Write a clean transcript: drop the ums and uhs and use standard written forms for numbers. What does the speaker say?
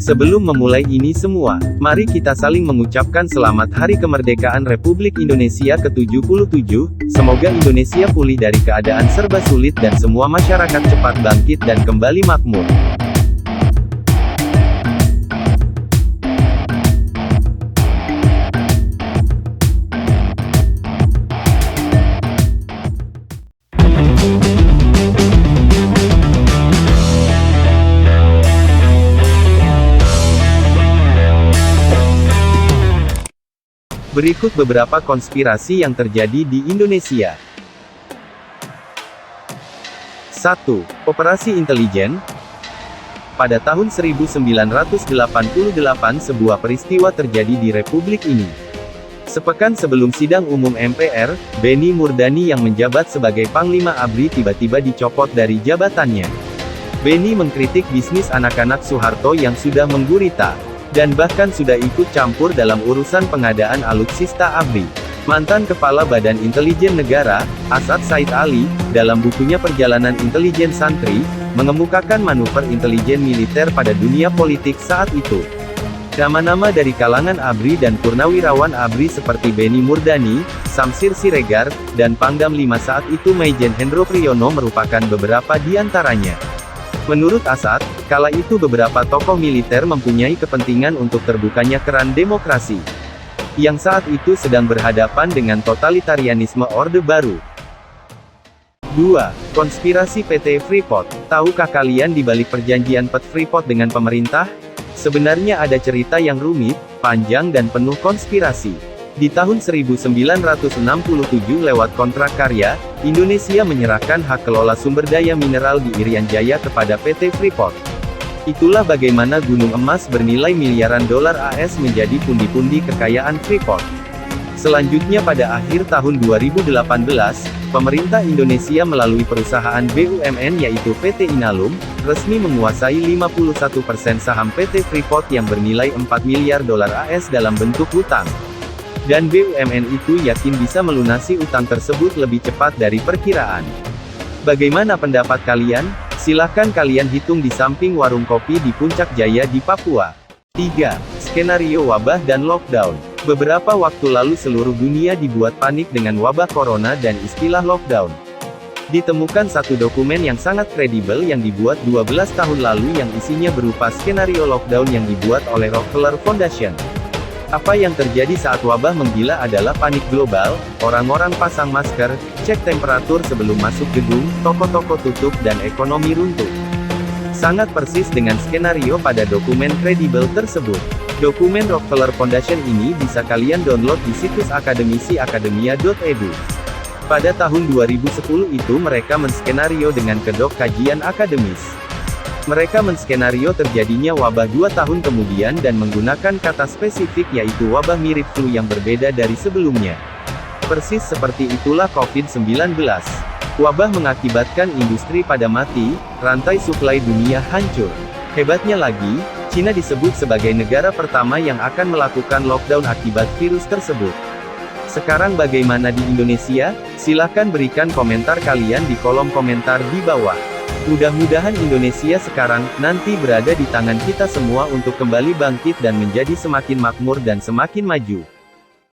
Sebelum memulai ini semua, mari kita saling mengucapkan selamat Hari Kemerdekaan Republik Indonesia ke-77, semoga Indonesia pulih dari keadaan serba sulit dan semua masyarakat cepat bangkit dan kembali makmur. Berikut beberapa konspirasi yang terjadi di Indonesia. 1. Operasi intelijen. Pada tahun 1988 sebuah peristiwa terjadi di Republik ini. Sepekan sebelum sidang umum MPR, Benny Murdani yang menjabat sebagai Panglima ABRI tiba-tiba dicopot dari jabatannya. Benny mengkritik bisnis anak-anak Soeharto yang sudah menggurita, dan bahkan sudah ikut campur dalam urusan pengadaan alutsista ABRI. Mantan Kepala Badan Intelijen Negara, Asad Said Ali, dalam bukunya Perjalanan Intelijen Santri, mengemukakan manuver intelijen militer pada dunia politik saat itu. Nama-nama dari kalangan ABRI dan purnawirawan ABRI seperti Benny Murdani, Samsir Siregar, dan Pangdam 5 saat itu Maijen Hendro Priyono merupakan beberapa di antaranya. Menurut Asad, kala itu beberapa tokoh militer mempunyai kepentingan untuk terbukanya keran demokrasi, yang saat itu sedang berhadapan dengan totalitarianisme Orde Baru. 2. Konspirasi PT Freeport. Tahukah kalian di balik perjanjian PT Freeport dengan pemerintah? Sebenarnya ada cerita yang rumit, panjang dan penuh konspirasi. Di tahun 1967 lewat kontrak karya, Indonesia menyerahkan hak kelola sumber daya mineral di Irian Jaya kepada PT Freeport. Itulah bagaimana gunung emas bernilai miliaran dolar AS menjadi pundi-pundi kekayaan Freeport. Selanjutnya pada akhir tahun 2018, pemerintah Indonesia melalui perusahaan BUMN yaitu PT Inalum, resmi menguasai 51% saham PT Freeport yang bernilai 4 miliar dolar AS dalam bentuk hutang. Dan BUMN itu yakin bisa melunasi utang tersebut lebih cepat dari perkiraan. Bagaimana pendapat kalian? Silahkan kalian hitung di samping warung kopi di Puncak Jaya di Papua. 3. Skenario wabah dan lockdown. Beberapa waktu lalu seluruh dunia dibuat panik dengan wabah corona dan istilah lockdown. Ditemukan satu dokumen yang sangat kredibel yang dibuat 12 tahun lalu yang isinya berupa skenario lockdown yang dibuat oleh Rockefeller Foundation. Apa yang terjadi saat wabah menggila adalah panik global, orang-orang pasang masker, cek temperatur sebelum masuk gedung, toko-toko tutup dan ekonomi runtuh. Sangat persis dengan skenario pada dokumen kredibel tersebut. Dokumen Rockefeller Foundation ini bisa kalian download di situs akademisiakademia.edu. Pada tahun 2010 itu mereka menskenario dengan kedok kajian akademis. Mereka menskenario terjadinya wabah 2 tahun kemudian dan menggunakan kata spesifik yaitu wabah mirip flu yang berbeda dari sebelumnya. Persis seperti itulah COVID-19. Wabah mengakibatkan industri pada mati, rantai suplai dunia hancur. Hebatnya lagi, Cina disebut sebagai negara pertama yang akan melakukan lockdown akibat virus tersebut. Sekarang bagaimana di Indonesia? Silahkan berikan komentar kalian di kolom komentar di bawah. Mudah-mudahan Indonesia sekarang, nanti berada di tangan kita semua untuk kembali bangkit dan menjadi semakin makmur dan semakin maju.